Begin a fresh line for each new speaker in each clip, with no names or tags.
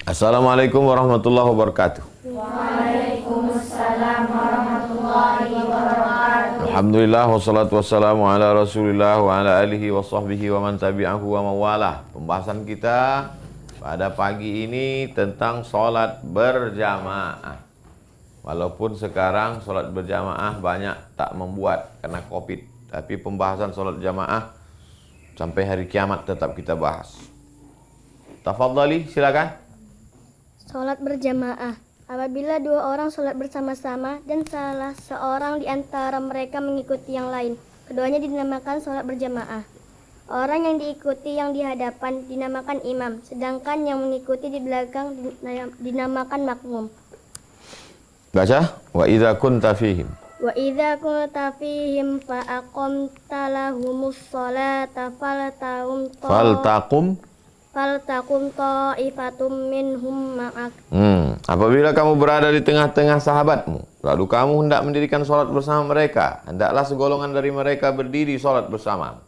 Assalamualaikum warahmatullahi wabarakatuh.
Waalaikumsalam warahmatullahi wabarakatuh.
Alhamdulillah wassalatu wassalamu ala Rasulillah wa ala alihi wa sahbihi wa man tabi'ahu wa mawalah. Pembahasan kita pada pagi ini tentang sholat berjamaah. Walaupun sekarang sholat berjamaah banyak tak membuat karena Covid, tapi pembahasan sholat jamaah sampai hari kiamat tetap kita bahas. Tafadhali, silakan.
Sholat berjamaah. Apabila dua orang sholat bersama-sama dan salah seorang di antara mereka mengikuti yang lain, keduanya dinamakan sholat berjamaah. Orang yang diikuti yang di hadapan dinamakan imam, sedangkan yang mengikuti di belakang dinamakan makmum.
Baca. Wa idza kunta fihim.
Wa idza kunta fihim fa aqamta lahumus sholata faltaqum ta'ifatum minhum ma'ak.
Apabila kamu berada di tengah-tengah sahabatmu, lalu kamu hendak mendirikan sholat bersama mereka, hendaklah segolongan dari mereka berdiri sholat bersama.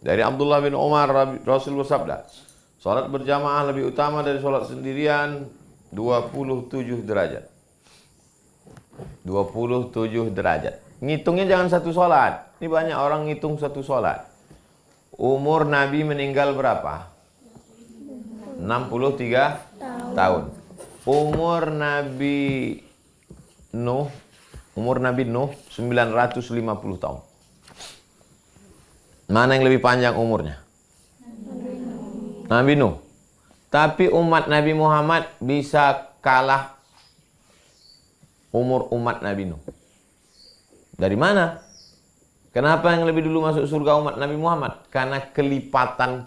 Dari Abdullah bin Umar, Rasul bersabda, sholat berjamaah lebih utama dari sholat sendirian 27 derajat. 27 derajat. Ngitungnya jangan satu sholat. Ini banyak orang ngitung satu sholat. Umur Nabi meninggal berapa? 63 tahun. Umur Nabi Nuh 950 tahun. Mana yang lebih panjang umurnya? Nabi Nuh. Tapi umat Nabi Muhammad bisa kalah umur umat Nabi Nuh. Dari mana? Kenapa yang lebih dulu masuk surga umat Nabi Muhammad? Karena kelipatan.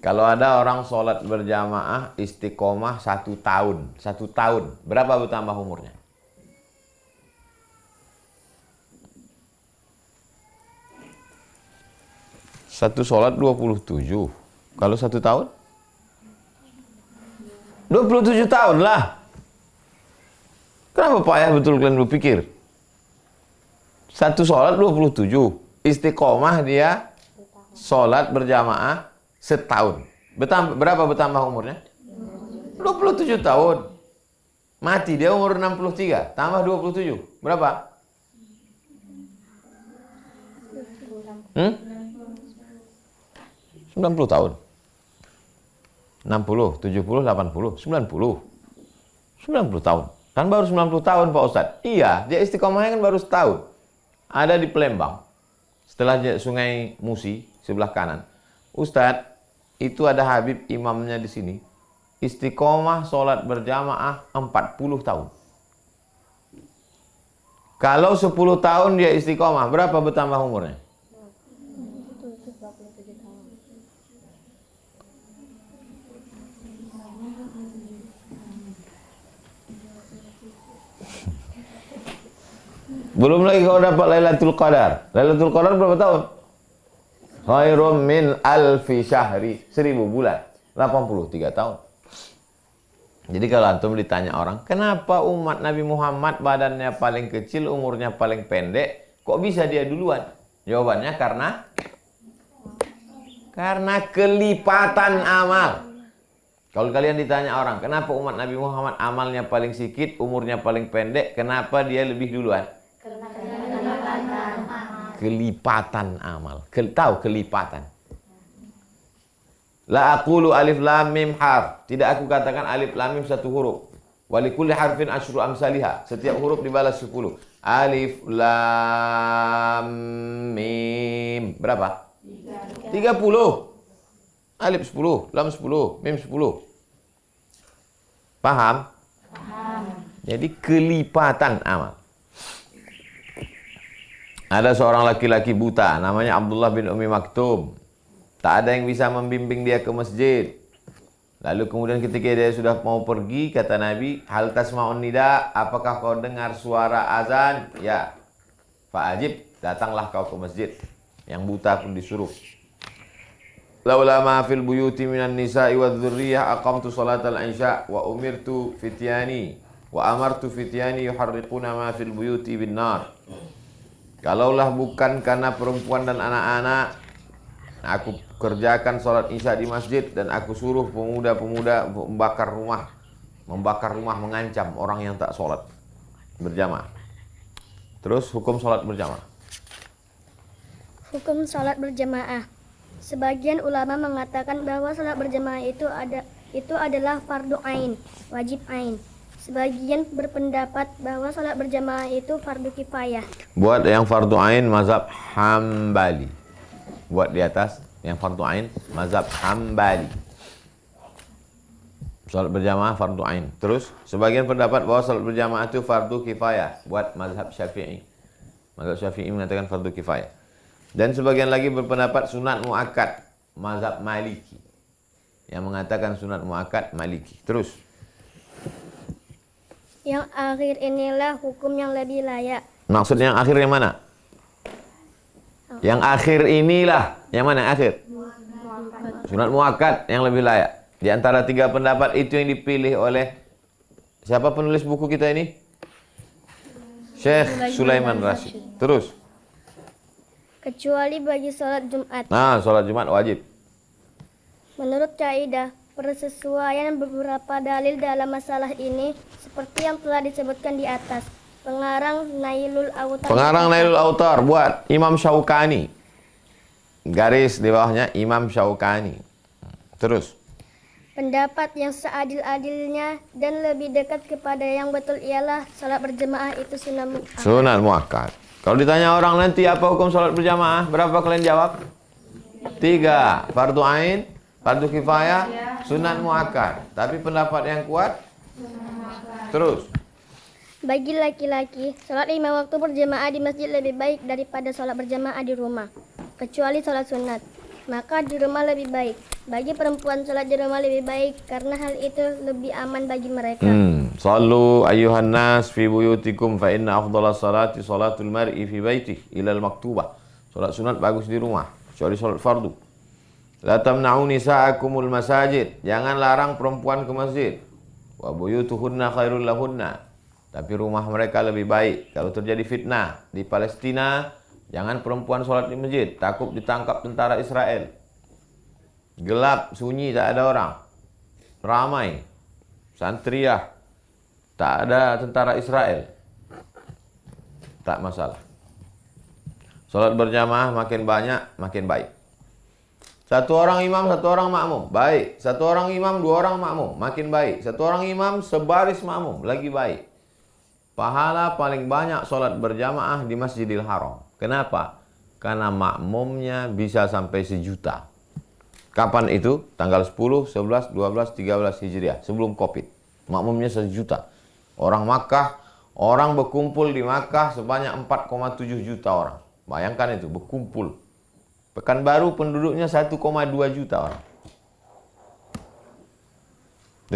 Kalau ada orang sholat berjamaah istiqomah 1 tahun. 1 tahun. Berapa bertambah umurnya? Satu sholat 27. Kalau 1 tahun? 27 tahun lah. Kenapa payah betul kalian berpikir? Satu sholat 27. Istiqomah dia sholat berjamaah setahun. Berapa bertambah umurnya? 27 tahun. Mati dia umur 63. Tambah 27. Berapa? 90 tahun. 60, 70, 80, 90. 90 tahun. Kan baru 90 tahun Pak Ustadz. Iya, dia istiqomahnya kan baru setahun. Ada di Palembang. Setelah Sungai Musi sebelah kanan. Ustadz, itu ada Habib imamnya di sini. Istiqomah sholat berjamaah 40 tahun. Kalau 10 tahun dia istiqomah, berapa bertambah umurnya? Belum lagi kalau dapat Lailatul Qadar. Lailatul Qadar berapa tahun? Khairum min alfi syahri. 1000 bulan. 83 tahun. Jadi kalau antum ditanya orang, kenapa umat Nabi Muhammad badannya paling kecil, umurnya paling pendek, kok bisa dia duluan? Jawabannya karena kelipatan amal. Kalau kalian ditanya orang, kenapa umat Nabi Muhammad amalnya paling sedikit, umurnya paling pendek, kenapa dia lebih duluan? Kelipatan amal. Tahu kelipatan? La aqulu alif lam mim harf. Tidak aku katakan alif lam mim satu huruf. Wa likulli harfin asyru amsalihha. Setiap huruf dibalas 10. Alif lam mim. Berapa? 30. Alif 10, lam 10, mim 10. Paham? Paham. Jadi kelipatan amal. Ada seorang laki-laki buta, namanya Abdullah bin Ummi Maktum. Tak ada yang bisa membimbing dia ke masjid. Lalu kemudian ketika dia sudah mau pergi, kata Nabi, hal tasma'un nida, apakah kau dengar suara azan? Ya. Fa'ajib, datanglah kau ke masjid. Yang buta pun disuruh. Laula ma fil buyuti minan nisa'i wa dzurriyyah aqamtu salatal isya wa umirtu fityani wa amartu fityani yuharriquna ma fil buyuti bin nar. Kalaulah bukan karena perempuan dan anak-anak, Aku kerjakan sholat isya di masjid dan aku suruh pemuda-pemuda membakar rumah, mengancam orang yang tak sholat berjamaah. Terus hukum sholat berjamaah.
Hukum sholat berjamaah. Sebagian ulama mengatakan bahwa sholat berjamaah itu adalah fardu ain, wajib ain. Sebagian berpendapat bahwa sholat berjamaah itu fardu kifayah.
Buat yang fardu ain mazhab Hambali. Buat di atas yang fardu ain mazhab Hambali. Salat berjamaah fardu ain. Terus sebagian pendapat bahwa salat berjamaah itu fardu kifayah buat mazhab Syafi'i. Mazhab Syafi'i mengatakan fardu kifayah. Dan sebagian lagi berpendapat sunat muakkad, mazhab Maliki. Yang mengatakan sunat muakkad Maliki. Terus
Yang akhir inilah hukum yang lebih layak.
maksudnya yang akhir yang mana? Yang akhir inilah yang mana yang akhir? Sunat muakkad yang lebih layak. Di antara tiga pendapat itu yang dipilih oleh siapa penulis buku kita ini? Syekh Sulaiman Rashid. Terus?
Kecuali bagi sholat Jumat.
Nah, sholat Jumat wajib.
Menurut kaidah persesuaian beberapa dalil dalam masalah ini seperti yang telah disebutkan di atas. Pengarang Nailul
Autar buat Imam Syaukani. Garis di bawahnya Imam Syaukani. Terus?
Pendapat yang seadil-adilnya dan lebih dekat kepada yang betul ialah sholat berjamaah itu
sunat muakkad. Kalau ditanya orang nanti apa hukum sholat berjamaah, berapa kalian jawab? 3. Fardu ain, fardu kifayah, sunat muakkad. Tapi pendapat yang kuat? Terus.
Bagi laki-laki, sholat 5 waktu berjamaah di masjid lebih baik daripada sholat berjamaah di rumah, kecuali sholat sunat. Maka di rumah lebih baik. Bagi perempuan sholat di rumah lebih baik karena hal itu lebih aman bagi mereka.
Sallu ayyuhan nas fi buyutikum fa inna afdalas salati salatul mar'i fi baitihi ila al-maktubah. Sholat sunat bagus di rumah, kecuali sholat fardu. La tamna'u nisa'akumul masajid. Jangan larang perempuan ke masjid. Wa buyutuhunna khairul lahunna. Tapi rumah mereka lebih baik. Kalau terjadi fitnah di Palestina, jangan perempuan sholat di masjid, takut ditangkap tentara Israel. Gelap, sunyi, tak ada orang. Ramai, santriah, tak ada tentara Israel. Tak masalah. Sholat berjamaah makin banyak, makin baik. Satu orang imam, satu orang makmum, baik. Satu orang imam, 2 orang makmum, makin baik. Satu orang imam, sebaris makmum, lagi baik. Pahala paling banyak sholat berjamaah di Masjidil Haram. Kenapa? Karena makmumnya bisa sampai 1 juta. Kapan itu? Tanggal 10, 11, 12, 13 Hijriah. Sebelum Covid. Makmumnya 1 juta. Orang Makkah, orang berkumpul di Makkah sebanyak 4,7 juta orang. Bayangkan itu, berkumpul. Pekanbaru penduduknya 1,2 juta orang.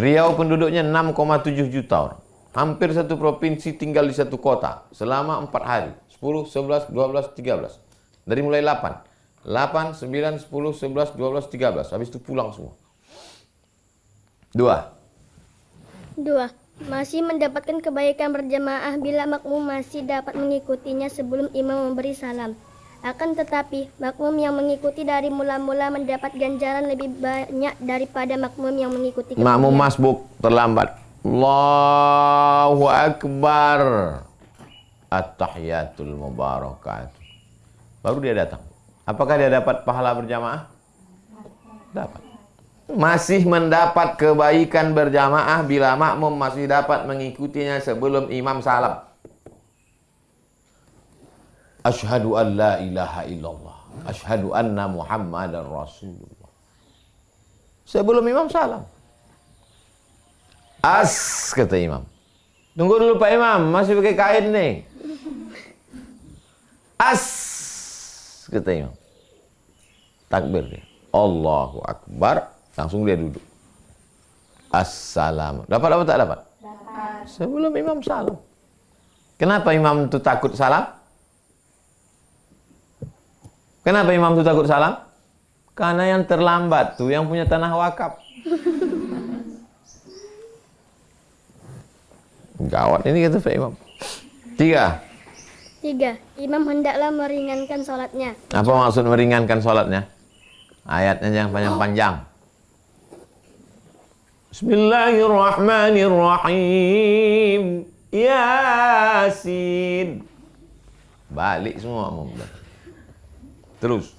Riau penduduknya 6,7 juta orang. Hampir satu provinsi tinggal di satu kota selama 4 hari. 10, 11, 12, 13. Dari mulai 8. 8, 9, 10, 11, 12, 13. Habis itu pulang semua. 2.
Masih mendapatkan kebaikan berjamaah bila makmum masih dapat mengikutinya sebelum imam memberi salam. Akan tetapi, makmum yang mengikuti dari mula-mula mendapat ganjaran lebih banyak daripada makmum yang mengikuti kemudian.
Makmum masbuk terlambat. Allahu Akbar. At-tahiyatul mubarakat. Baru dia datang. Apakah dia dapat pahala berjamaah? Dapat. Masih mendapat kebaikan berjamaah bila makmum masih dapat mengikutinya sebelum imam salam. Asyhadu an la ilaha illallah. Asyhadu anna Muhammadan Rasulullah. Sebelum imam salam. Kata imam. Tunggu dulu Pak Imam, masih pakai kain nih. Kata imam. Takbir dia. Allahu Akbar. Langsung dia duduk. Assalamu. Dapat apa tak dapat?
Dapat.
Sebelum imam salam. Kenapa imam itu takut salam? Kenapa imam itu takut salam? Karena yang terlambat tuh yang punya tanah wakaf. Gawat ini kata Pak Imam. 3.
Imam hendaklah meringankan sholatnya.
Apa maksud meringankan sholatnya? Ayatnya jangan panjang-panjang. Bismillahirrahmanirrahim. Yasin. Balik semua makmum. Terus.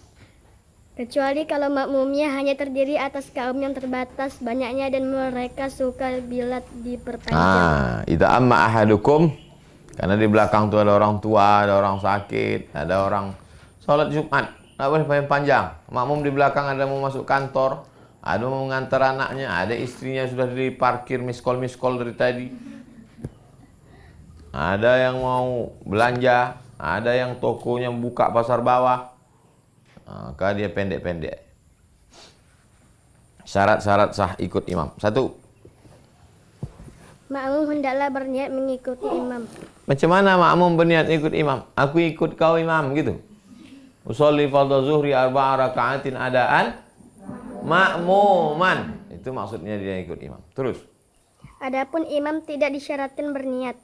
Kecuali kalau makmumnya hanya terdiri atas kaum yang terbatas banyaknya dan mereka suka bila diperpanjang.
Idza amma ahadukum, karena di belakang tuh ada orang tua, ada orang sakit, ada orang sholat Jumat, nggak boleh panjang-panjang. Makmum di belakang ada mau masuk kantor, ada mau mengantar anaknya, ada istrinya sudah diparkir miskol dari tadi. Ada yang mau belanja, ada yang tokonya buka pasar bawah. Maka dia pendek-pendek. Syarat-syarat sah ikut imam. 1.
Makmum hendaklah berniat mengikuti imam.
Macam mana makmum berniat ikut imam? Aku ikut kau imam gitu. Usolli fardhu zuhri 4 raka'atin adaan makmuman. Itu maksudnya dia ikut imam. Terus.
Adapun imam tidak disyaratkan berniat.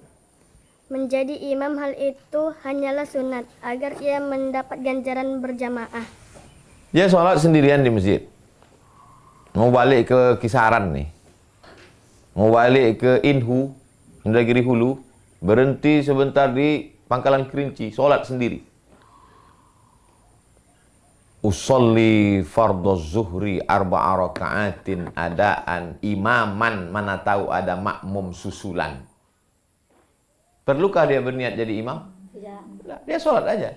Menjadi imam hal itu hanyalah sunat agar ia mendapat ganjaran berjamaah.
Dia sholat sendirian di masjid. Mau balik ke Kisaran nih. Mau balik ke Inhu, Indragiri Hulu, berhenti sebentar di Pangkalan Kerinci, sholat sendiri. Usolli fardhu zuhri 4 raka'atin adaan imaman, mana tahu ada makmum susulan. Perlukah dia berniat jadi imam? Tidak. Dia sholat aja.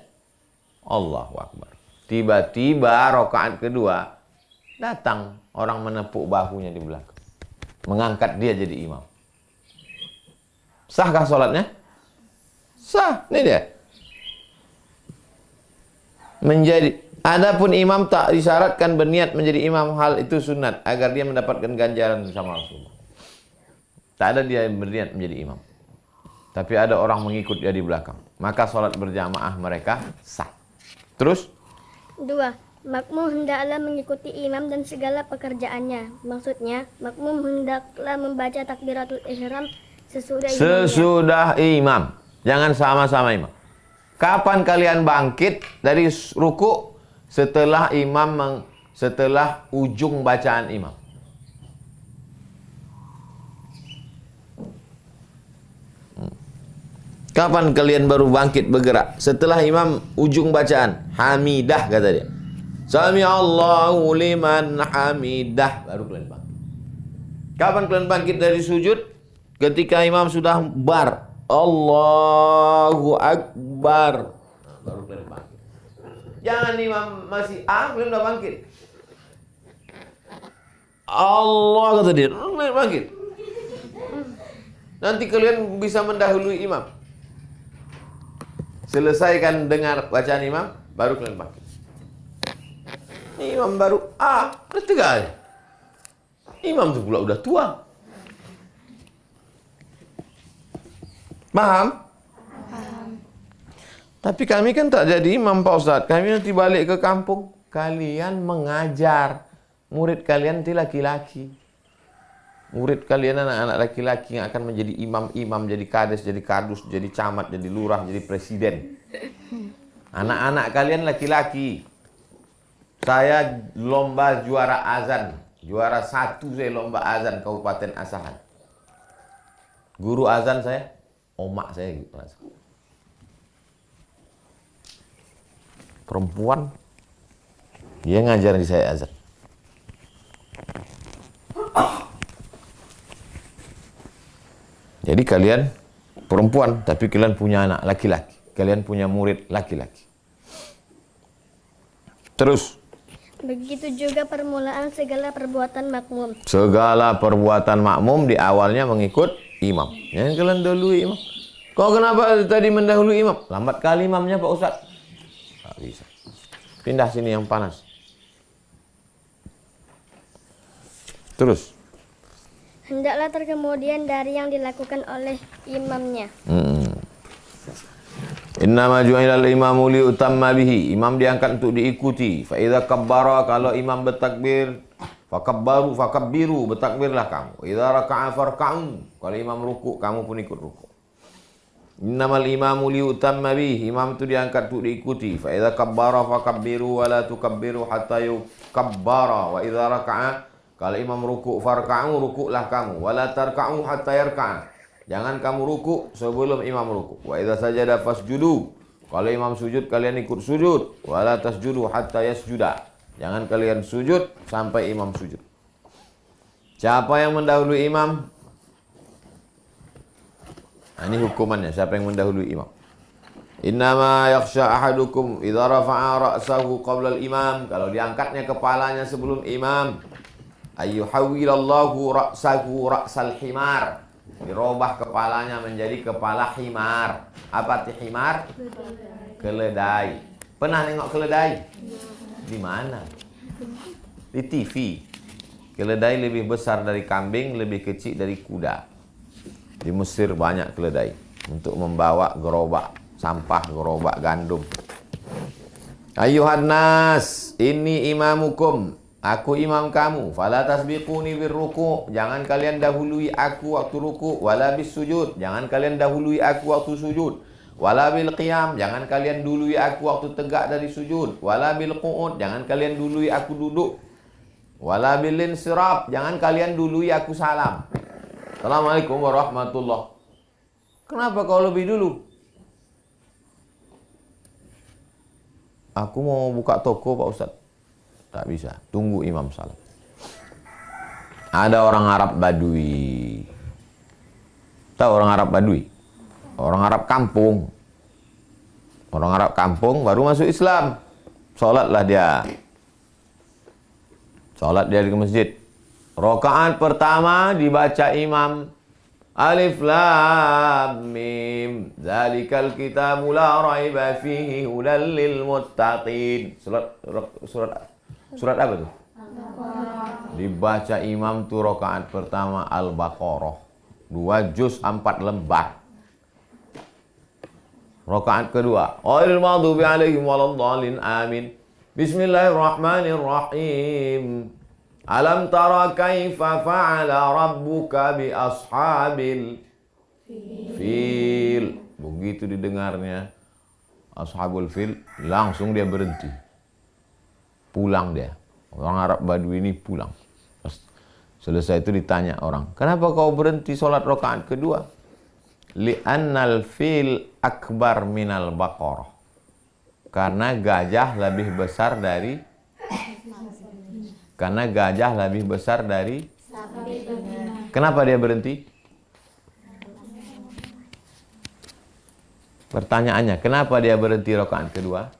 Allahu Akbar. Tiba-tiba rakaat kedua datang orang menepuk bahunya di belakang, mengangkat dia jadi imam. Sahkah sholatnya? Sah. Ini dia. Menjadi. Adapun imam tak disyaratkan berniat menjadi imam, hal itu sunat agar dia mendapatkan ganjaran bersama Rasulullah. Tak ada dia berniat menjadi imam. Tapi ada orang mengikut dia di belakang. Maka sholat berjamaah mereka sah. Terus?
2. Makmum hendaklah mengikuti imam dan segala pekerjaannya. Maksudnya, makmum hendaklah membaca takbiratul ihram sesudah
imam. Jangan sama-sama imam. Kapan kalian bangkit dari ruku? Setelah setelah ujung bacaan imam. Kapan kalian baru bangkit bergerak? Setelah imam ujung bacaan. Hamidah kata dia. Sami Allahu liman hamidah. Baru kalian bangkit. Kapan kalian bangkit dari sujud? Ketika imam sudah bar. Allahu Akbar. Baru kalian bangkit. Jangan imam masih kalian udah bangkit. Allah kata dia. Kalian bangkit. Nanti kalian bisa mendahului imam. Selesaikan dengar bacaan imam, baru kalian bangkit. Imam baru udah tegal. Imam tuh pula udah tua. Paham? Paham. Tapi kami kan tak jadi imam Pak Ustadz. Kami nanti balik ke kampung. Kalian mengajar. Murid kalian nanti laki-laki. Murid kalian anak-anak laki-laki yang akan menjadi imam-imam, jadi kades, jadi kardus, jadi camat, jadi lurah, jadi presiden. Anak-anak kalian laki-laki. Saya lomba juara azan. Juara 1 saya lomba azan Kabupaten Asahan. Guru azan saya, omak saya gitu. Perempuan, dia ngajarin di saya azan. Jadi kalian perempuan, tapi kalian punya anak laki-laki. Kalian punya murid laki-laki. Terus.
Begitu juga permulaan segala perbuatan makmum.
Segala perbuatan makmum di awalnya mengikut imam. Jangan kalian dahului imam. Kau kenapa tadi mendahului imam? Lambat kali imamnya Pak Ustadz. Tak bisa. Pindah sini yang panas. Terus.
Hendaklah terkemudian dari yang dilakukan oleh imamnya.
Innama ju'ilal imamu liutamma bihi. Imam diangkat untuk diikuti. Fa idza kabbara, kalau imam bertakbir, fakabbiru, bertakbirlah kamu. Idza raka'a farka'u, kalau imam ruku, kamu pun ikut ruku. Innamal imamu liutamma bih. Imam itu diangkat untuk diikuti. Fa idza kabbara fakabbiru wa la tukabbiru hatta yukabbara. Wa idza raka'a, kalau imam ruku' farka'u, rukuklah kamu. Wa la tarka'u hatta yarka'a. Jangan kamu ruku' sebelum imam ruku'. Wa idza sajada fasjudu. Kalau imam sujud kalian ikut sujud. Wa la tasjudu hatta yasjuda. Jangan kalian sujud sampai imam sujud. Siapa yang mendahului imam? Nah, ini hukumannya, siapa yang mendahului imam. Innama yakhsha ahadukum idza rafa'a ra'sahu qabla al-imam. Kalau diangkatnya kepalanya sebelum imam. Ayyuhawwilallahu ra'sahu ra'sal himar. Dirubah kepalanya menjadi kepala himar. Apa arti himar? Keledai. Pernah nengok keledai? Di mana? Di TV. Keledai lebih besar dari kambing, lebih kecil dari kuda. Di Mesir banyak keledai untuk membawa gerobak sampah, gerobak gandum. Ayuhan nas, ini imamukum. Aku imam kamu. Fala tasbiquni birruku. Jangan kalian dahului aku waktu ruku. Wala bis sujud. Jangan kalian dahului aku waktu sujud. Wala bil qiyam. Jangan kalian dahului aku waktu tegak dari sujud. Wala bil qu'ud. Jangan kalian dahului aku duduk. Wala bil insiraf. Jangan kalian dahului aku salam. Assalamualaikum warahmatullah. Kenapa kau lebih dulu? Aku mau buka toko Pak Ustaz. Tak bisa, tunggu imam salam. Ada orang Arab Badui. Tahu orang Arab Badui? Orang Arab kampung. Orang Arab kampung baru masuk Islam. Sholatlah dia. Sholat dia di masjid. Rakaat pertama dibaca imam. Alif lam mim. Zalikal kitabu la raiba fihi hudal lil muttaqin. Surat apa tuh? Dibaca imam tuh rakaat pertama Al-Baqarah. 2 juz 4 lembar. Rakaat kedua, ghairil maghdubi alaihim waladdallin amin. Bismillahirrahmanirrahim. Alam tara kaifa fa'ala rabbuka bi ashabil fil. Begitu didengarnya ashabul fil, langsung dia berhenti. Pulang dia. Orang Arab Badui ini pulang. Selesai itu ditanya orang, kenapa kau berhenti sholat rakaat kedua? Li'annal fil akbar minal baqarah. Karena gajah lebih besar dari Kenapa dia berhenti? Pertanyaannya, kenapa dia berhenti rakaat kedua?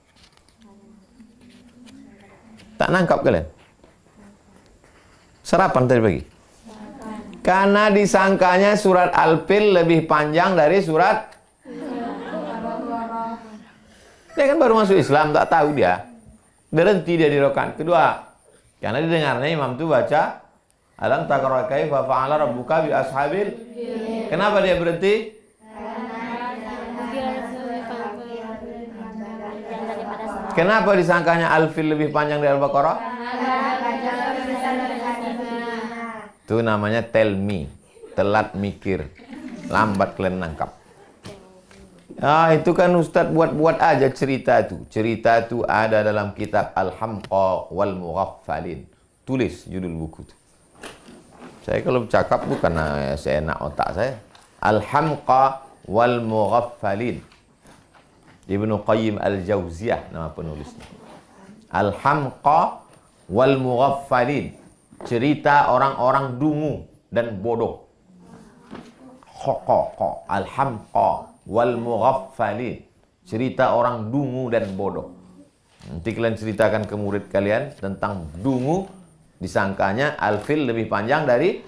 Tak nangkap kalian? Sarapan tadi pagi. Karena disangkanya surat Al-Fil lebih panjang dari surat. Dia kan baru masuk Islam, tak tahu dia. Berhenti dia di rakaat kedua. Karena didengarnya imam itu baca Alam tara kaifa fa'ala rabbuka bi ashabil. Kenapa dia berhenti? Kenapa disangkanya Al-Fil lebih panjang dari Al-Baqarah? Itu namanya tell me, telat mikir, lambat kalian nangkap. Itu kan Ustadz buat-buat aja cerita itu. Cerita itu ada dalam kitab Al-Hamqa wal Mughaffalin. Tulis judul buku itu. Saya kalau bercakap bukan seenak otak saya. Al-Hamqa wal Mughaffalin. Ibnu Qayyim Al-Jauziyah nama penulisnya. Al-Hamqa wal Mughaffalin. Cerita orang-orang dungu dan bodoh. Al-Hamqa wal Mughaffalin. Cerita orang dungu dan bodoh. Nanti kalian ceritakan ke murid kalian tentang dungu. Disangkanya Al-Fil lebih panjang dari.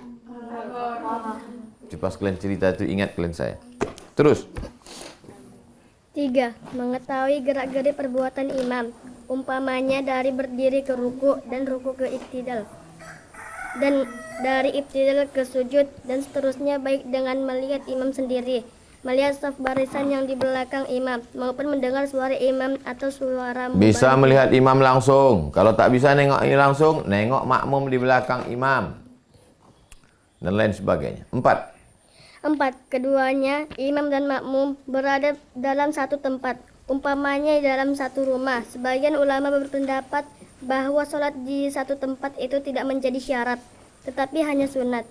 Pas kalian cerita itu ingat kalian saya. Terus.
3. Mengetahui gerak-gerik perbuatan imam. Umpamanya dari berdiri ke ruku dan ruku ke iktidal. Dan dari iktidal ke sujud dan seterusnya, baik dengan melihat imam sendiri, melihat saf barisan yang di belakang imam, maupun mendengar suara imam atau suara mubarak.
Bisa melihat imam langsung. Kalau tak bisa nengok ini langsung, nengok makmum di belakang imam. Dan lain sebagainya. 4.
4. Keduanya, imam dan makmum, berada dalam satu tempat, umpamanya dalam satu rumah. Sebagian ulama berpendapat bahwa sholat di satu tempat itu tidak menjadi syarat, tetapi hanya sunat.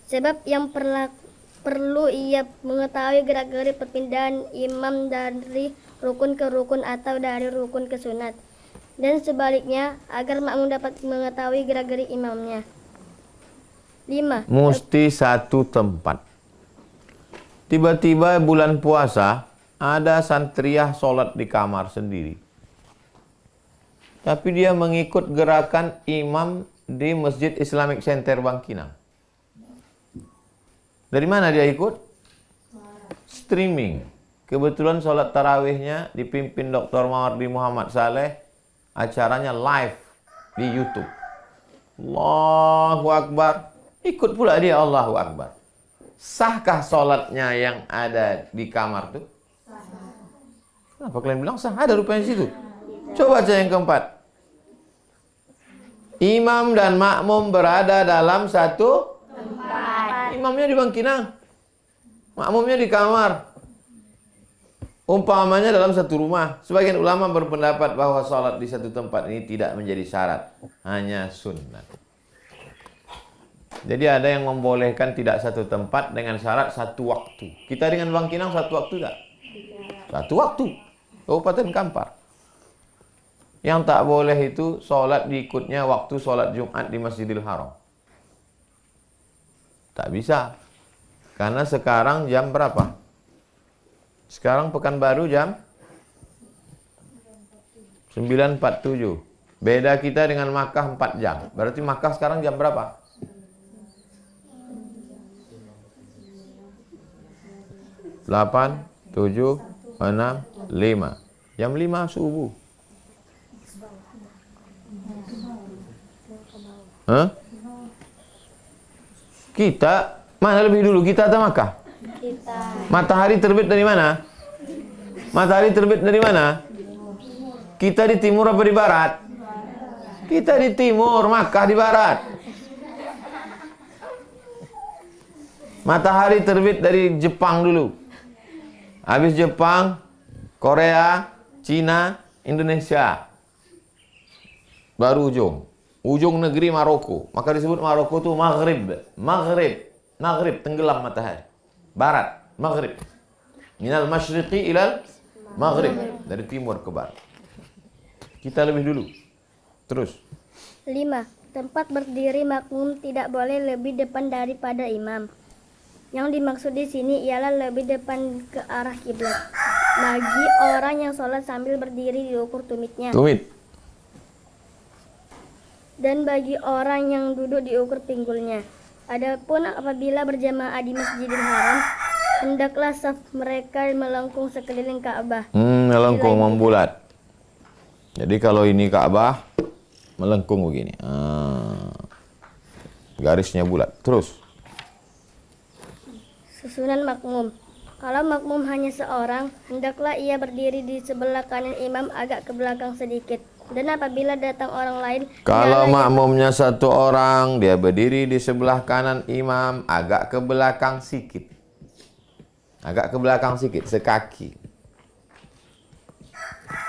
Sebab yang perlu ia mengetahui gerak-gerik perpindahan imam dari rukun ke rukun atau dari rukun ke sunat. Dan sebaliknya, agar makmum dapat mengetahui gerak-gerik imamnya. 5.
Mesti satu tempat. Tiba-tiba bulan puasa, ada santriah sholat di kamar sendiri. Tapi dia mengikut gerakan imam di Masjid Islamic Center Bangkinang. Dari mana dia ikut? Streaming. Kebetulan sholat tarawihnya dipimpin Dr. Mawardi Muhammad Saleh. Acaranya live di YouTube. Allahu Akbar. Ikut pula dia Allahu Akbar. Sahkah sholatnya yang ada di kamar tuh? Kenapa kalian bilang sah? Ada rupanya di situ. Coba baca yang keempat. Imam dan makmum berada dalam satu tempat. Imamnya di Bangkinang, makmumnya di kamar. Umpamanya dalam satu rumah. Sebagian ulama berpendapat bahwa sholat di satu tempat ini tidak menjadi syarat, hanya sunnah. Jadi ada yang membolehkan tidak satu tempat dengan syarat satu waktu. Kita dengan Bangkinang satu waktu tak? Satu waktu. Kabupaten Kampar. Yang tak boleh itu sholat diikutnya waktu sholat Jumat di Masjidil Haram. Tak bisa. Karena sekarang jam berapa? Sekarang Pekanbaru jam 9.47. Beda kita dengan Makkah 4 jam. Berarti Makkah sekarang jam berapa? 8, 7, 6, 5. Jam 5 subuh. Hah? Kita mana lebih dulu, kita atau Makkah?
Kita.
Matahari terbit dari mana? Matahari terbit dari mana? Kita di timur apa di barat? Kita di timur, Makkah di barat. Matahari terbit dari Jepang dulu. Habis Jepang, Korea, Cina, Indonesia. Baru ujung negeri Maroko. Maka disebut Maroko itu Maghrib. Maghrib, tenggelam matahari. Barat, Maghrib. Minal masyriqi ilal Maghrib. Dari timur ke barat. Kita lebih dulu. Terus.
5. Tempat berdiri makmum tidak boleh lebih depan daripada imam. Yang dimaksud di sini ialah lebih depan ke arah kiblat. Bagi orang yang sholat sambil berdiri diukur tumitnya.
Tumit.
Dan bagi orang yang duduk diukur pinggulnya. Adapun apabila berjamaah di Masjidil Haram, hendaklah saf mereka melengkung sekeliling Ka'bah.
Melengkung membulat. Jadi kalau ini Ka'bah, melengkung begini. Garisnya bulat. Terus.
Susunan makmum. Kalau makmum hanya seorang, hendaklah ia berdiri di sebelah kanan imam agak ke belakang sedikit. Dan apabila datang orang lain,
kalau makmumnya satu orang, dia berdiri di sebelah kanan imam agak ke belakang sedikit. Agak ke belakang sedikit, sekaki.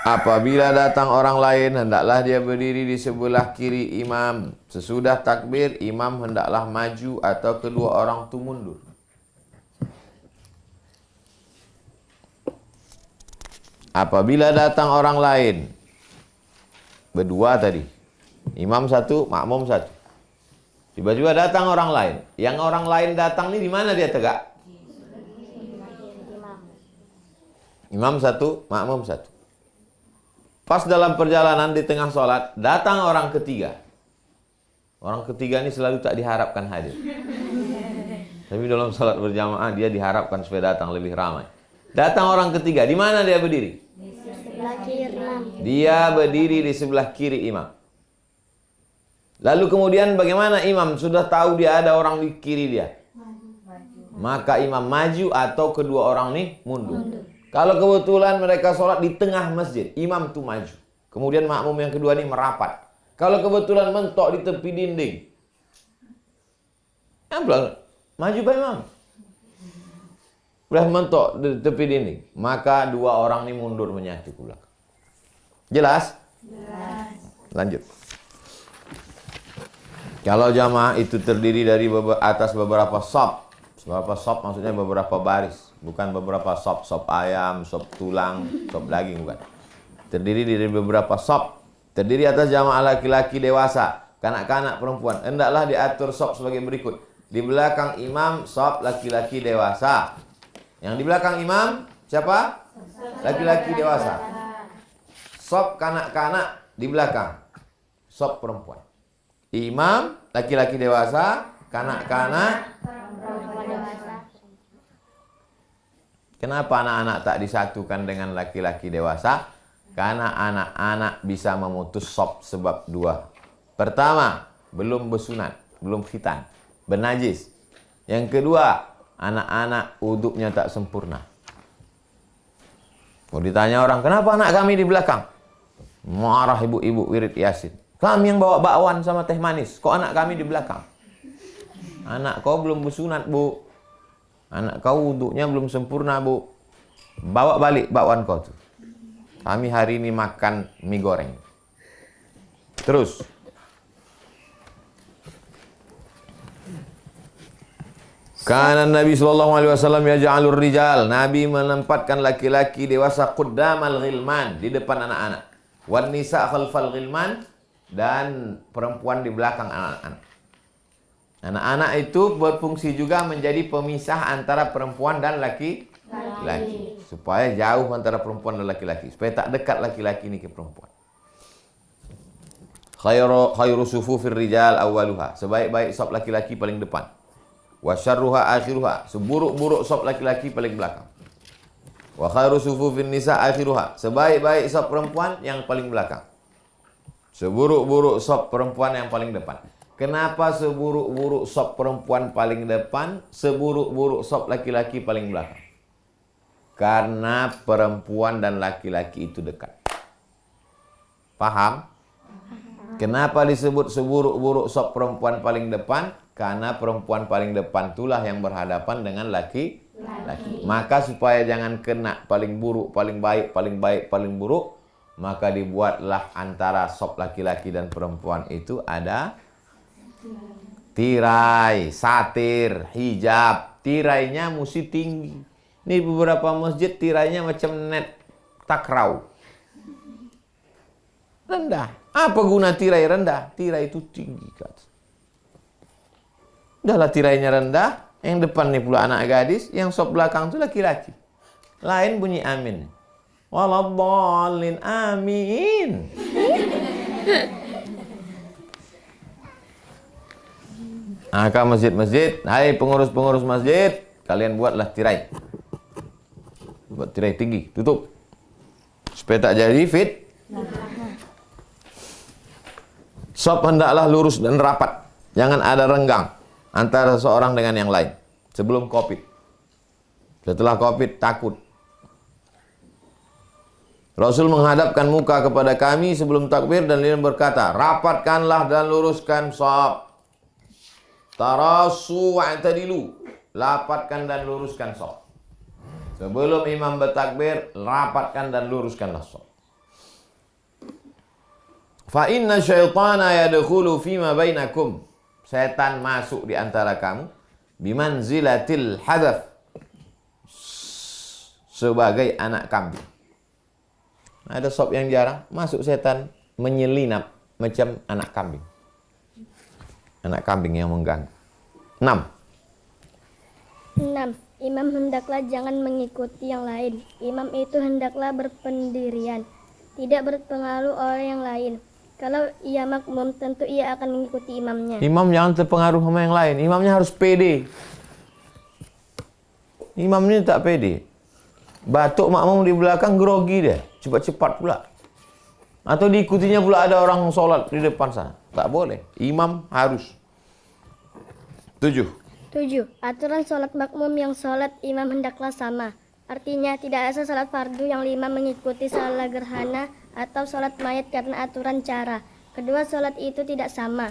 Apabila datang orang lain, hendaklah dia berdiri di sebelah kiri imam. Sesudah takbir, imam hendaklah maju atau kedua orang itu mundur. Apabila datang orang lain, berdua tadi, imam satu, makmum satu. Tiba-tiba datang orang lain. Yang orang lain datang ini di mana dia tegak? Imam satu, makmum satu. Pas dalam perjalanan di tengah sholat, datang orang ketiga. Orang ketiga ini selalu tak diharapkan hadir. Tapi dalam sholat berjamaah dia diharapkan supaya datang lebih ramai. Datang orang ketiga, di mana dia berdiri? Dia berdiri di sebelah kiri imam. Lalu kemudian bagaimana imam sudah tahu dia ada orang di kiri dia? Maka imam maju atau kedua orang ini mundur. Kalau kebetulan mereka sholat di tengah masjid, imam tuh maju. Kemudian makmum yang kedua ini merapat. Kalau kebetulan mentok di tepi dinding, maju Pak Imam. Udah mentok di tepi dinding. Maka dua orang ini mundur menyatu ke belakang. Jelas? Jelas. Lanjut. Kalau jamaah itu terdiri dari atas beberapa sop. Beberapa sop maksudnya beberapa baris. Bukan beberapa sop. Sop ayam, sop tulang, sop daging, bukan. Terdiri dari beberapa sop. Terdiri atas jamaah laki-laki dewasa, kanak-kanak, perempuan. Hendaklah diatur sop sebagai berikut. Di belakang imam, sop laki-laki dewasa. Yang di belakang imam, siapa? Laki-laki dewasa. Sop kanak-kanak di belakang. Sop perempuan. Imam, laki-laki dewasa, kanak-kanak, perempuan dewasa. Kenapa anak-anak tak disatukan dengan laki-laki dewasa? Karena anak-anak bisa memutus sop sebab dua. Pertama, belum bersunat, belum khitan, bernajis. Yang kedua, anak-anak uduknya tak sempurna. Mau ditanya orang, kenapa anak kami di belakang? Marah ibu-ibu wirid Yasin. Kami yang bawa bakwan sama teh manis, kok anak kami di belakang? Anak kau belum bersunat, Bu. Anak kau uduknya belum sempurna, Bu. Bawa balik bakwan kau tuh. Kami hari ini makan mie goreng. Terus. Kana Nabi sallallahu alaihi wasallam yaj'alur rijal. Nabi menempatkan laki-laki dewasa quddamal ghilman, di depan anak-anak. Wan nisa khalfal ghilman, dan perempuan di belakang anak-anak. Anak-anak itu berfungsi juga menjadi pemisah antara perempuan dan laki-laki. Supaya jauh antara perempuan dan laki-laki. Supaya tak dekat laki-laki ini ke perempuan. Khairu sufufir rijal awwaluha. Sebaik-baik sop laki-laki paling depan. Wa syarruha akhiruha. Seburuk-buruk sop laki-laki paling belakang. Wa khairu sufufin nisa akhiruha. Sebaik-baik sop perempuan yang paling belakang. Seburuk-buruk sop perempuan yang paling depan. Kenapa seburuk-buruk sop perempuan paling depan, seburuk-buruk sop laki-laki paling belakang? Karena perempuan dan laki-laki itu dekat. Paham? Kenapa disebut seburuk-buruk sop perempuan paling depan? Karena perempuan paling depan itulah yang berhadapan dengan laki-laki. Maka supaya jangan kena paling buruk, paling baik, paling buruk, maka dibuatlah antara sop laki-laki dan perempuan itu ada tirai, satir, hijab. Tirainya mesti tinggi. Ini beberapa masjid tirainya macam net takraw. Rendah. Apa guna tirai rendah? Tirai itu tinggi, kata. Udahlah tirainya rendah, yang depan nih pula anak gadis, yang sop belakang itu laki-laki. Lain bunyi amin. Waladhdallin, amin. Maka masjid-masjid, hai pengurus-pengurus masjid, kalian buatlah tirai. Buat tirai tinggi, tutup. Supaya tak jadi fit. Sop hendaklah lurus dan rapat. Jangan ada renggang antara seorang dengan yang lain. Sebelum Covid. Setelah Covid, takut. Rasul menghadapkan muka kepada kami sebelum takbir dan beliau berkata, rapatkanlah dan luruskan sop. Tarasu wa'tadilu. Rapatkan dan luruskan sop. Sebelum imam bertakbir, rapatkan dan luruskanlah sop. Fa inna syaitana yadkhulu fima bainakum. Setan masuk di antara kamu bimanzilatil hadaf. Sebagai anak kambing. Ada sop yang jarang, masuk setan menyelinap macam anak kambing. Anak kambing yang mengganggu. 6.
Imam hendaklah jangan mengikuti yang lain. Imam itu hendaklah berpendirian, tidak berpengaruh orang yang lain. Kalau ia makmum, tentu ia akan mengikuti imamnya.
Imam jangan terpengaruh sama yang lain. Imamnya harus pede. Imam ini tak pede. Batuk makmum di belakang grogi dia. Cepat-cepat pula. Atau diikutinya pula ada orang sholat di depan sana. Tak boleh. Imam harus. 7.
Aturan sholat makmum yang sholat imam hendaklah sama. Artinya tidak ada sholat fardu yang imam mengikuti sholat gerhana atau sholat mayat karena aturan cara. Kedua sholat itu tidak sama.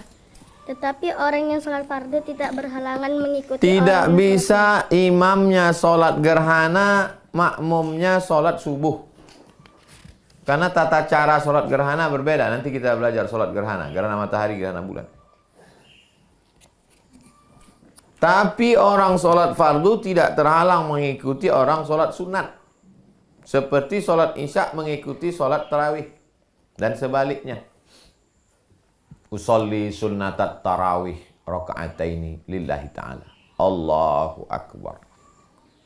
Tetapi orang yang sholat fardu tidak berhalangan mengikuti
Tidak
orang yang
bisa imamnya sholat gerhana, makmumnya sholat subuh. Karena tata cara sholat gerhana berbeda. Nanti kita belajar sholat gerhana matahari, gerhana bulan. Tapi orang sholat fardu tidak terhalang mengikuti orang sholat sunat. Seperti sholat isya mengikuti sholat tarawih. Dan sebaliknya. Usolli sunnatat tarawih raka'ataini lillahi ta'ala. Allahu Akbar.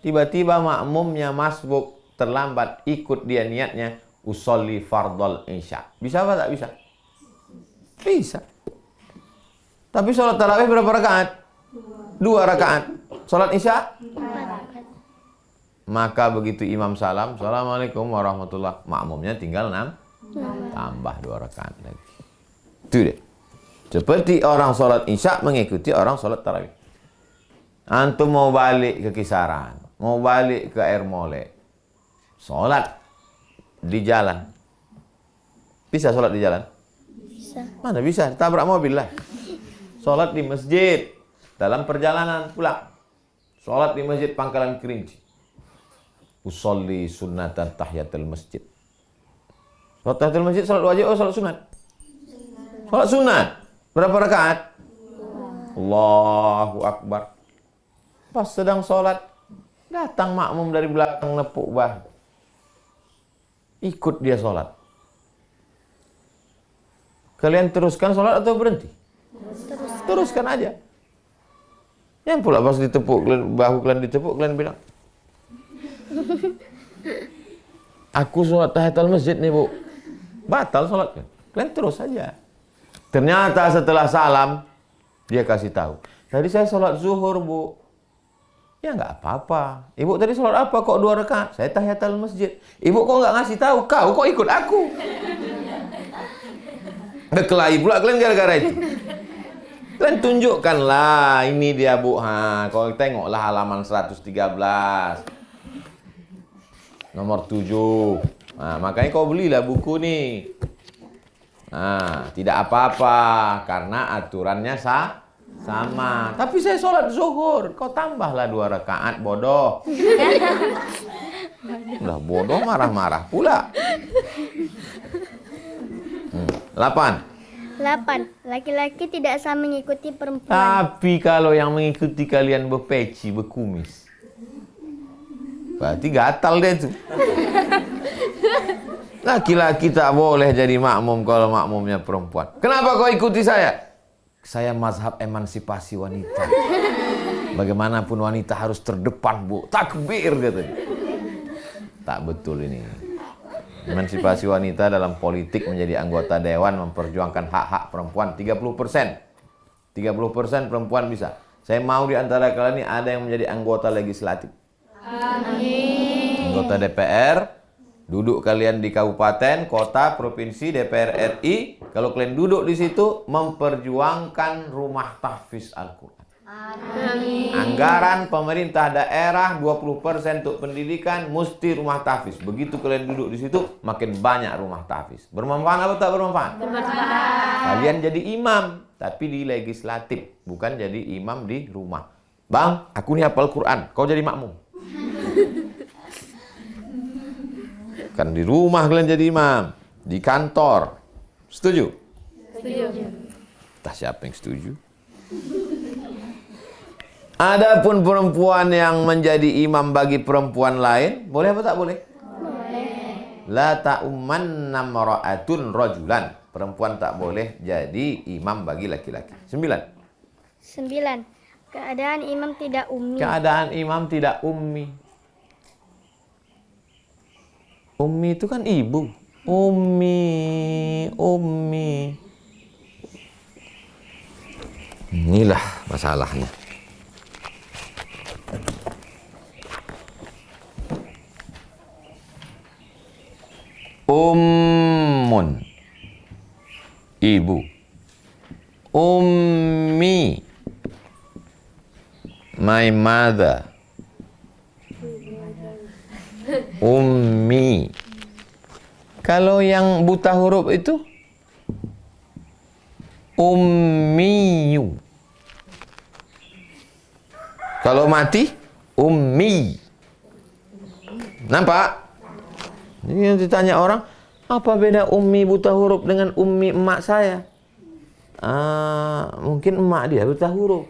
Tiba-tiba makmumnya masbuk, terlambat, ikut dia niatnya. Usolli fardal isya. Bisa apa tak bisa? Bisa. Tapi sholat tarawih berapa rakaat? 2 rakaat. Sholat isya?
4.
Maka begitu imam salam, Assalamualaikum warahmatullah. Makmumnya tinggal 6. Tambah 2 rakaat lagi. Itu deh. Seperti orang sholat isya mengikuti orang sholat tarawih. Antum mau balik ke Kisaran, mau balik ke Air Molek, sholat di jalan. Bisa sholat di jalan?
Bisa.
Mana bisa? Tabrak mobil lah. Sholat di masjid. Dalam perjalanan pulang. Sholat di masjid Pangkalan Kerinci. Usolli sunnatan tahiyatul masjid. Sholat tahiyatul masjid, sholat wajib, sholat sunat? Sholat sunat. Berapa rakaat? Allahu Akbar. Pas sedang sholat, datang makmum dari belakang nepuk bahu. Ikut dia sholat. Kalian teruskan sholat atau berhenti? Teruskan aja. Yang pula pas ditepuk, bahu kalian ditepuk, kalian bilang, aku sholat tahiyatul masjid nih bu. Batal sholatnya. Kalian terus saja. Ternyata setelah salam, dia kasih tahu. Tadi saya sholat zuhur bu. Ya nggak apa-apa. Ibu tadi sholat apa kok 2 rakaat? Saya tahiyatul masjid. Ibu kok nggak ngasih tahu? Kau kok ikut aku? Berkelahi pula kalian gara-gara itu. Kalian tunjukkanlah ini dia bu. Kau tengoklah halaman 113. Nomor 7. Nah, makanya kau belilah buku nih. Nah, tidak apa-apa karena aturannya sama. Tapi saya sholat zuhur, kau tambahlah 2 rakaat, bodoh. Udah bodoh marah-marah pula. 8.
Laki-laki tidak sah mengikuti perempuan.
Tapi kalau yang mengikuti kalian berpeci, berkumis, berarti gatal deh tuh. Laki-laki tak boleh jadi makmum kalau makmumnya perempuan. Kenapa kau ikuti saya? Saya mazhab emansipasi wanita. Bagaimanapun wanita harus terdepan, bu. Takbir katanya. Tak betul ini. Emansipasi wanita dalam politik menjadi anggota dewan memperjuangkan hak-hak perempuan 30%. 30% perempuan bisa. Saya mau di antara kalian ini ada yang menjadi anggota legislatif. Amin. Anggota DPR. Duduk kalian di kabupaten, kota, provinsi, DPR RI. Kalau kalian duduk di situ, memperjuangkan rumah tahfiz Al-Quran. Amin. Anggaran pemerintah daerah 20% untuk pendidikan, mesti rumah tahfiz. Begitu kalian duduk di situ, makin banyak rumah tahfiz. Bermanfaat apa tak bermanfaat? Bermanfaat. Kalian jadi imam, tapi di legislatif. Bukan jadi imam di rumah. Bang, aku nih hafal Quran, kau jadi makmum. Kan di rumah kalian jadi imam, di kantor. Setuju? Setuju. Entah siapa yang setuju. Adapun perempuan yang menjadi imam bagi perempuan lain, boleh apa tak boleh? Boleh. La ta'ummanna mara'atun rajulan. Perempuan tak boleh jadi imam bagi laki-laki. 9.
Keadaan imam tidak ummi.
Keadaan imam tidak ummi. Ummi itu kan ibu. Ummi. Inilah masalahnya. Ummun, ibu. Ummi, my mother. Ummi. Kalau yang buta huruf itu ummiyu. Kalau mati, ummi. Nampak? Ini yang ditanya orang, apa beda ummi buta huruf dengan ummi emak saya? Mungkin emak dia buta huruf.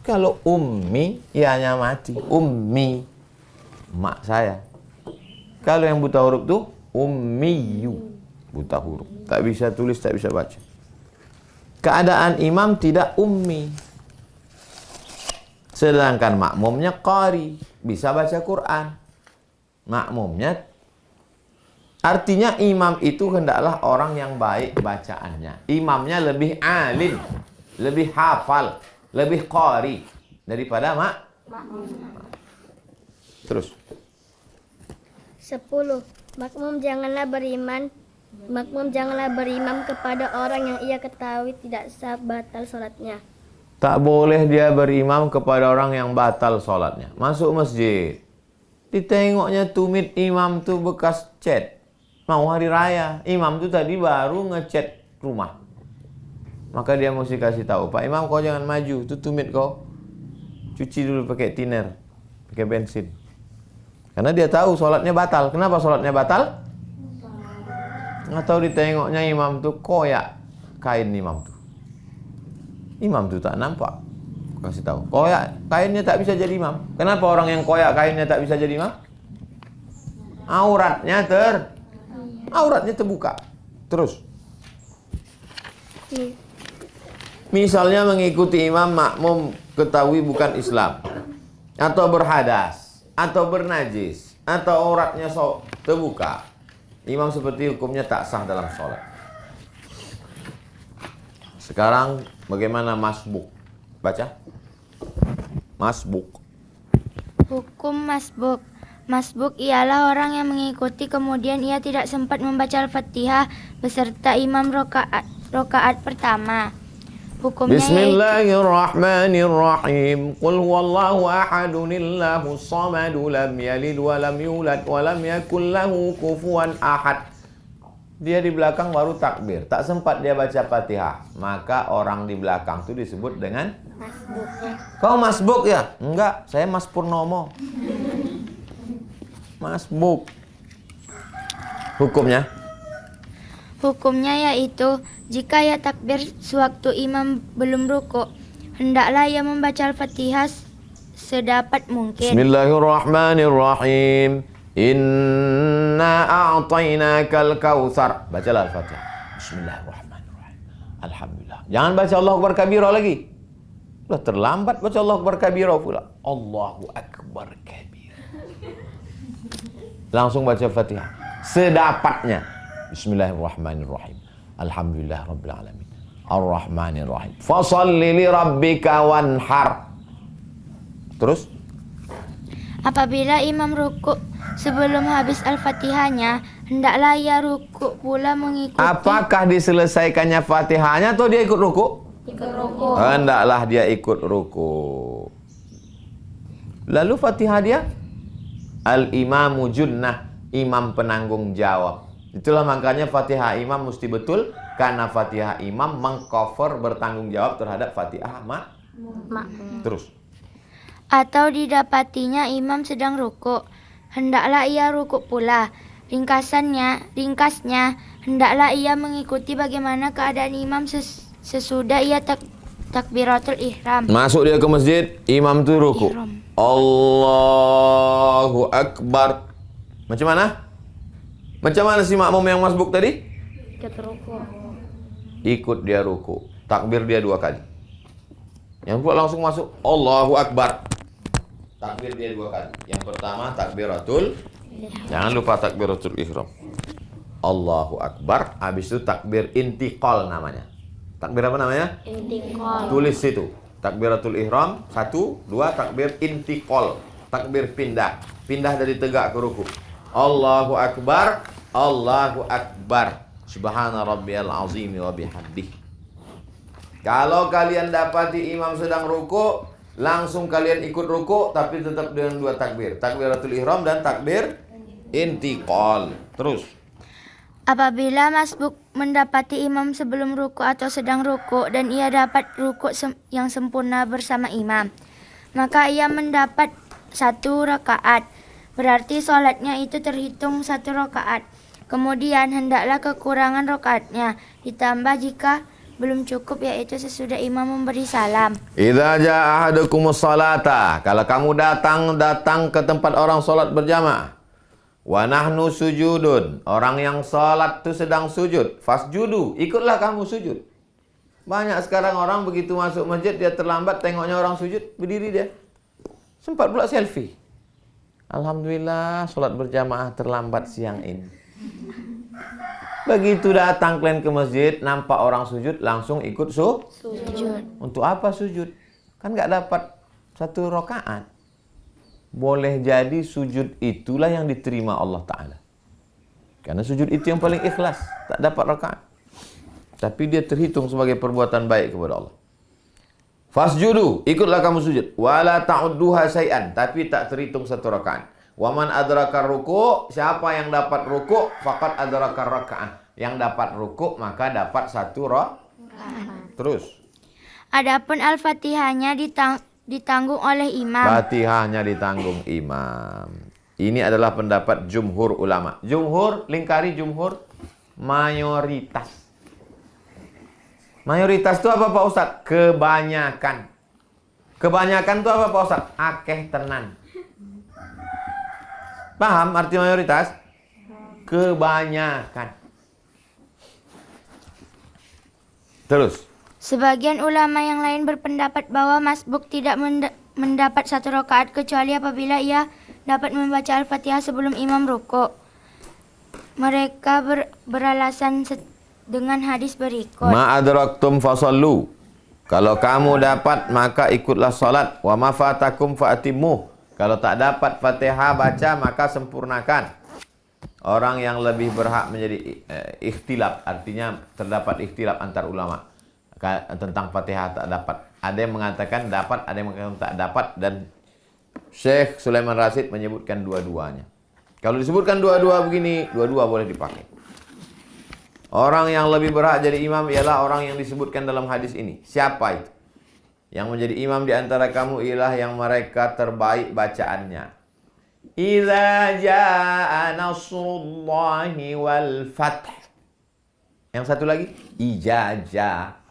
Kalau ummi, ianya mati. Ummi, emak saya. Kalau yang buta huruf tuh ummiyu, buta huruf, tak bisa tulis, tak bisa baca. Keadaan imam tidak ummi. Sedangkan makmumnya qari, bisa baca Quran. Makmumnya, artinya imam itu hendaklah orang yang baik bacaannya. Imamnya lebih alim, lebih hafal, lebih qari daripada makmum. Terus
10. Makmum janganlah berimam kepada orang yang ia ketahui tidak sah batal sholatnya.
Tak boleh dia berimam kepada orang yang batal sholatnya. Masuk masjid, ditengoknya tumit imam tuh bekas cat. Mau hari raya, imam tuh tadi baru ngecat rumah. Maka dia mesti kasih tahu, Pak Imam, kau jangan maju, tuh tumit kau cuci dulu pakai thinner, pakai bensin. Karena dia tahu sholatnya batal. Kenapa sholatnya batal? Nggak tahu, ditengoknya imam tuh koyak kain imam tuh. Imam tuh tak nampak. Kasih tahu, koyak kainnya tak bisa jadi imam. Kenapa orang yang koyak kainnya tak bisa jadi imam? Auratnya terbuka. Terus. Misalnya mengikuti imam, makmum ketahui bukan Islam, atau berhadas, atau bernajis, atau auratnya terbuka, imam seperti hukumnya tak sah dalam sholat. Sekarang bagaimana masbuk? Baca. Masbuk.
Hukum masbuk. Masbuk ialah orang yang mengikuti kemudian ia tidak sempat membaca Al-Fatihah beserta imam rokaat pertama. Hukumnya
Bismillahirrahmanirrahim. Qul huwallahu ahadun illahus samadu lam yalid wa lam yulad wa lam yakul lahu kufuwan ahad. Dia di belakang baru takbir, tak sempat dia baca Fatihah, maka orang di belakang itu disebut dengan masbuk. Kau masbuk ya? Enggak, saya Mas Purnomo. Masbuk. Hukumnya?
Hukumnya yaitu jika ia takbir sewaktu imam belum rukuk, hendaklah ia membaca Al-Fatihah sedapat mungkin.
Bismillahirrahmanirrahim. Inna a'tainakal kautsar. Bacalah Al-Fatihah. Bismillahirrahmanirrahim. Alhamdulillah. Jangan baca Allahu Akbar kabira lagi. Sudah terlambat baca Allahu Akbar kabira pula. Allahu Akbar kabira. Langsung baca Fatihah sedapatnya. Bismillahirrahmanirrahim. Alhamdulillah rabbil alamin. Ar-Rahmanirrahim. Fashalli li rabbika wanhar. Terus
apabila imam rukuk sebelum habis Al-Fatihahnya, hendaklah ia rukuk pula mengikuti.
Apakah diselesaikannya Fatihahnya atau dia ikut rukuk?
Ikut rukuk.
Hendaklah dia ikut rukuk. Lalu Fatihah dia al-imamu junnah, imam penanggung jawab. Itulah makanya Fatihah imam mesti betul, karena Fatihah imam mengcover bertanggung jawab terhadap Fatihah Terus.
Atau didapatinya imam sedang rukuk, hendaklah ia rukuk pula. Ringkasnya, hendaklah ia mengikuti bagaimana keadaan imam sesudah ia takbiratul ihram.
Masuk dia ke masjid, imam tu rukuk. Allahu Akbar. Macam mana? Macam mana si makmum yang masbuk tadi? Ikut dia rukuk. Takbir dia 2 kali. Yang buat langsung masuk Allahu Akbar. Takbir dia 2 kali. Yang pertama takbiratul. Jangan lupa takbiratul ihram. Allahu Akbar. Habis itu takbir intiqal namanya. Takbir apa namanya?
Intiqal.
Tulis situ. Takbiratul ihram 1, 2, takbir intiqal. Takbir pindah. Pindah dari tegak ke rukuk. Allahu Akbar, Allahu Akbar. Subhana rabbiyal azim wa bihamdih. Kalau kalian dapati imam sedang rukuk, langsung kalian ikut rukuk, tapi tetap dengan 2 takbir. Takbiratul ihram dan takbir intiqal. Terus.
Apabila masbuk mendapati imam sebelum ruku atau sedang ruku dan ia dapat ruku yang sempurna bersama imam, maka ia mendapat 1 rakaat. Berarti sholatnya itu terhitung 1 rakaat. Kemudian hendaklah kekurangan rakaatnya ditambah jika belum cukup, yaitu sesudah imam memberi salam.
Idza jaa ahadukumus salata, kalau kamu datang ke tempat orang salat berjamaah. Wa nahnu sujudun, orang yang salat itu sedang sujud. Fasjudu, ikutlah kamu sujud. Banyak sekarang orang begitu masuk masjid dia terlambat, tengoknya orang sujud, berdiri dia. Sempat pula selfie. Alhamdulillah salat berjamaah terlambat siang ini. Begitu datang kalian ke masjid, nampak orang sujud, langsung ikut sujud. Untuk apa sujud? Kan nggak dapat 1 rakaat. Boleh jadi sujud itulah yang diterima Allah Ta'ala. Karena sujud itu yang paling ikhlas, tak dapat rakaat. Tapi dia terhitung sebagai perbuatan baik kepada Allah. Fasjudu, ikutlah kamu sujud. Wala ta'udduha syai'an, tapi tak terhitung 1 rakaat. Waman adrakar ruku', siapa yang dapat ruku' faqad adrakar raka'ah. Yang dapat ruku' maka dapat 1 rakaat. Terus.
Adapun Al-Fatihahnya ditanggung oleh imam.
Fatihahnya ditanggung imam. Ini adalah pendapat jumhur ulama. Jumhur, lingkari jumhur, mayoritas. Mayoritas itu apa Pak Ustadz? Kebanyakan. Kebanyakan itu apa Pak Ustadz? Akeh tenan. Paham arti mayoritas? Kebanyakan. Terus.
Sebagian ulama yang lain berpendapat bahwa masbuk tidak mendapat 1 rakaat kecuali apabila ia dapat membaca Al-Fatihah sebelum imam ruku'. Mereka beralasan dengan hadis berikut.
Ma'adraktum fasallu. Kalau kamu dapat maka ikutlah salat. Wa ma fatakum fa'atimmu. Kalau tak dapat Fatihah baca maka sempurnakan. Orang yang lebih berhak menjadi ikhtilaf, artinya terdapat ikhtilaf antar ulama tentang Fatihah tak dapat. Ada yang mengatakan dapat, ada yang mengatakan tak dapat, dan Syekh Sulaiman Rasyid menyebutkan dua-duanya. Kalau disebutkan dua-dua begini, dua-dua boleh dipakai. Orang yang lebih berhak jadi imam ialah orang yang disebutkan dalam hadis ini. Siapa itu? Yang menjadi imam di antara kamu ialah yang mereka terbaik bacaannya. Idza jaa nasrullahi wal fath. Yang satu lagi ijazah.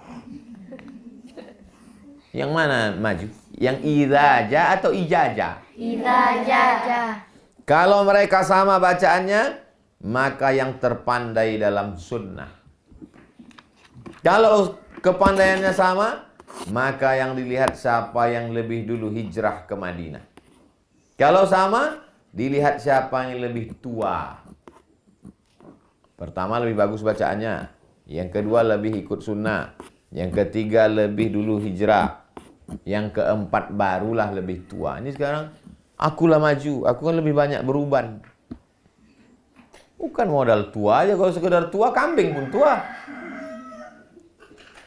Yang mana maju? Yang idza jaa atau ijazah?
Idza jaa.
Kalau mereka sama bacaannya, maka yang terpandai dalam sunnah. Kalau kepandaiannya sama, maka yang dilihat siapa yang lebih dulu hijrah ke Madinah. Kalau sama, dilihat siapa yang lebih tua. Pertama lebih bagus bacaannya. Yang kedua lebih ikut sunnah. Yang ketiga lebih dulu hijrah. Yang keempat barulah lebih tua. Ini sekarang, akulah maju, aku kan lebih banyak beruban. Bukan modal tua aja, kalau sekedar tua, kambing pun tua.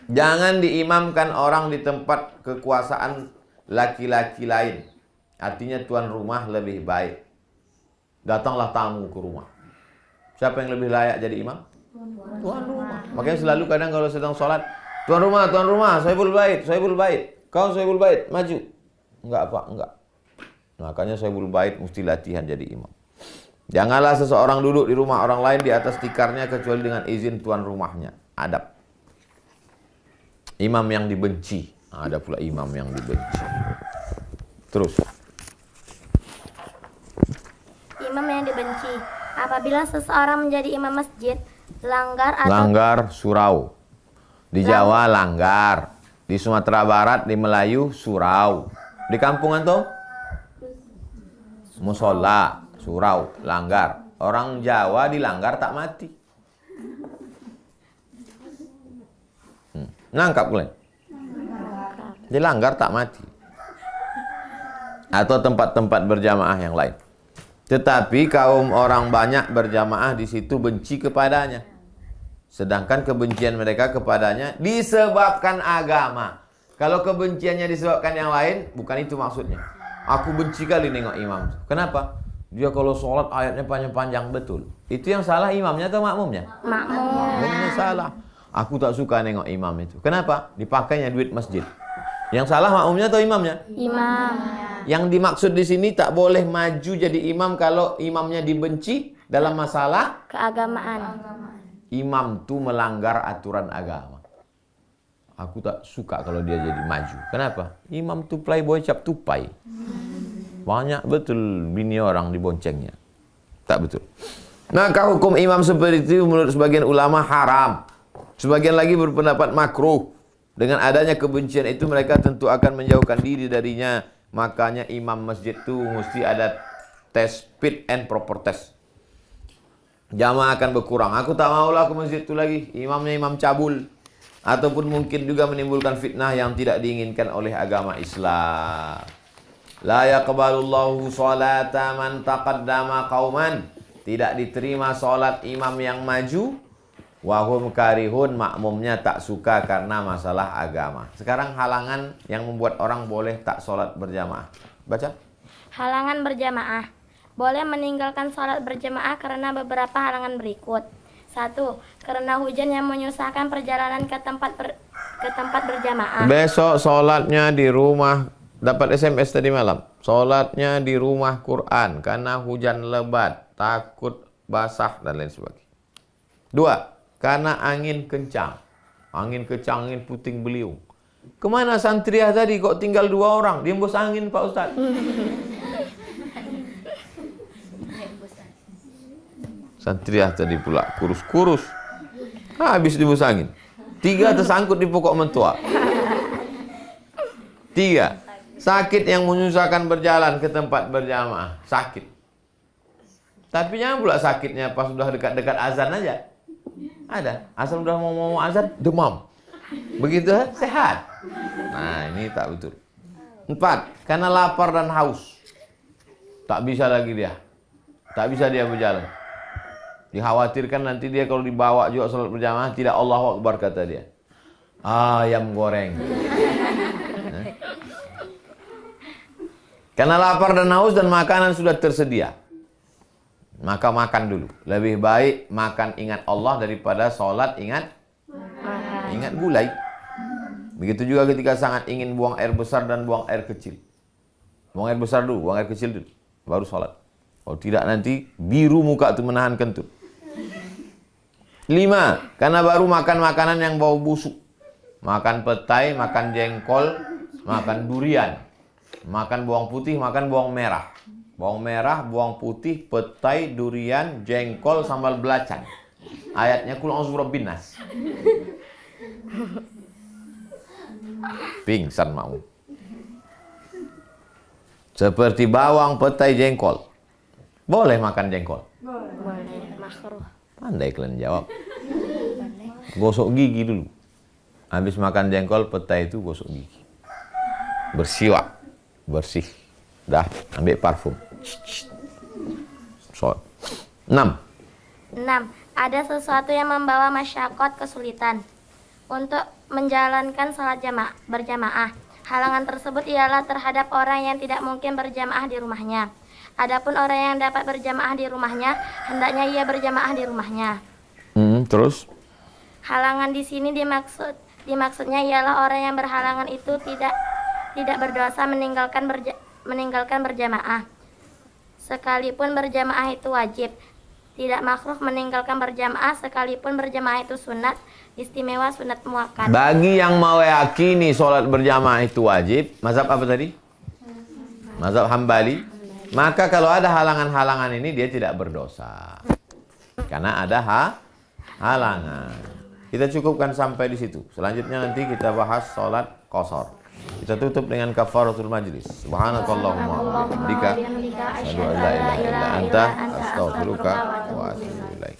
Jangan diimamkan orang di tempat kekuasaan laki-laki lain. Artinya tuan rumah lebih baik. Datanglah tamu ke rumah. Siapa yang lebih layak jadi imam? Tuan rumah. Makanya selalu kadang kalau sedang sholat, tuan rumah, Sohibul Bait. Kau Sohibul Bait, maju. Enggak Pak, enggak. Makanya Sohibul Bait mesti latihan jadi imam. Janganlah seseorang duduk di rumah orang lain di atas tikarnya kecuali dengan izin tuan rumahnya. Adab. Imam yang dibenci. Ada pula imam yang dibenci. Terus.
Imam yang dibenci. Apabila seseorang menjadi imam masjid,
langgar surau. Di Jawa langgar. Di Sumatera Barat, di Melayu surau. Di kampung antum? Musola, surau, langgar. Orang Jawa dilanggar tak mati. Nangkap kalian? Dilanggar tak mati. Atau tempat-tempat berjamaah yang lain. Tetapi kaum orang banyak berjamaah di situ benci kepadanya. Sedangkan kebencian mereka kepadanya disebabkan agama. Kalau kebenciannya disebabkan yang lain, bukan itu maksudnya. Aku benci kali nengok imam. Kenapa? Dia kalau sholat ayatnya panjang-panjang betul. Itu yang salah imamnya atau makmumnya? Makmumnya salah. Aku tak suka nengok imam itu. Kenapa? Dipakainya duit masjid. Yang salah makmumnya atau imamnya?
Imam.
Yang dimaksud di sini tak boleh maju jadi imam kalau imamnya dibenci dalam masalah
Keagamaan.
imam tu melanggar aturan agama. Aku tak suka kalau dia jadi maju. Kenapa? Imam tu playboy cap tupai. Banyak betul bini orang diboncengnya. Tak betul. Maka hukum imam seperti itu menurut sebagian ulama haram. Sebagian lagi berpendapat makruh. Dengan adanya kebencian itu mereka tentu akan menjauhkan diri darinya. Makanya imam masjid itu mesti ada tes fit and proper test. Jamaah akan berkurang. Aku tak maulah ke masjid itu lagi. Imamnya imam cabul. Ataupun mungkin juga menimbulkan fitnah yang tidak diinginkan oleh agama Islam. La yaqbalullahu salata man taqaddama qauman. Tidak diterima salat imam yang maju. Wahum karihun, makmumnya tak suka karena masalah agama. Sekarang halangan yang membuat orang boleh tak salat berjamaah. Baca.
Halangan berjamaah. Boleh meninggalkan salat berjamaah karena beberapa halangan berikut. 1. Karena hujan yang menyusahkan perjalanan ke tempat berjamaah.
Besok sholatnya di rumah. Dapat SMS tadi malam. Sholatnya di rumah Quran karena hujan lebat, takut basah dan lain sebagainya. 2. Karena angin kencang. Angin kencang, angin puting beliung. Kemana santriah tadi kok tinggal 2 orang? Dia embus angin Pak Ustaz. Santriah tadi pula kurus-kurus. Habis dibus angin. 3 tersangkut di pokok mentua. 3. Sakit yang menyusahkan berjalan ke tempat berjamaah. Sakit. Tapi jangan pula sakitnya pas sudah dekat-dekat azan aja. Ada. Asal sudah mau azan, demam. Begitu sehat. Nah, ini tak betul. 4. Karena lapar dan haus. Tak bisa lagi dia. Tak bisa dia berjalan. Dikhawatirkan nanti dia kalau dibawa juga salat berjamaah tidak Allahu Akbar kata dia. Ayam goreng. Karena lapar dan haus dan makanan sudah tersedia. Maka makan dulu. Lebih baik makan ingat Allah daripada salat ingat gulai. Begitu juga ketika sangat ingin buang air besar dan buang air kecil. Buang air besar dulu, buang air kecil dulu, baru salat. Kalau tidak nanti biru muka itu menahan kentut. 5. Karena baru makan makanan yang bau busuk. Makan petai, makan jengkol, makan durian. Makan bawang putih, makan bawang merah. Bawang merah, bawang putih, petai, durian, jengkol, sambal belacan. Ayatnya kul a'udzu birabbin nas. Pingsan mau. Seperti bawang, petai, jengkol. Boleh makan jengkol?
Boleh. Makruh.
Pandai kalian jawab. Gosok gigi dulu. Habis makan jengkol, petai itu gosok gigi. Bersiwak. Bersih. Dah, ambil parfum. So. 6.
Ada sesuatu yang membawa masyakot kesulitan untuk menjalankan salat berjamaah. Halangan tersebut ialah terhadap orang yang tidak mungkin berjamaah di rumahnya. Adapun orang yang dapat berjamaah di rumahnya, hendaknya ia berjamaah di rumahnya.
Terus?
Halangan di sini dimaksudnya ialah orang yang berhalangan itu tidak berdosa meninggalkan berjamaah. Sekalipun berjamaah itu wajib, tidak makruh meninggalkan berjamaah sekalipun berjamaah itu sunat, istimewa sunat muakkad.
Bagi yang mau yakini sholat berjamaah itu wajib, mazhab apa tadi? Mazhab Hambali. Maka kalau ada halangan-halangan ini dia tidak berdosa. Karena ada halangan. Kita cukupkan sampai di situ. Selanjutnya nanti kita bahas sholat qashar. Kita tutup dengan kafaratul majlis. Subhanakallahumma wa bihamdika asyhadu an la ilaha illa anta astaghfiruka wa atubu ilaik.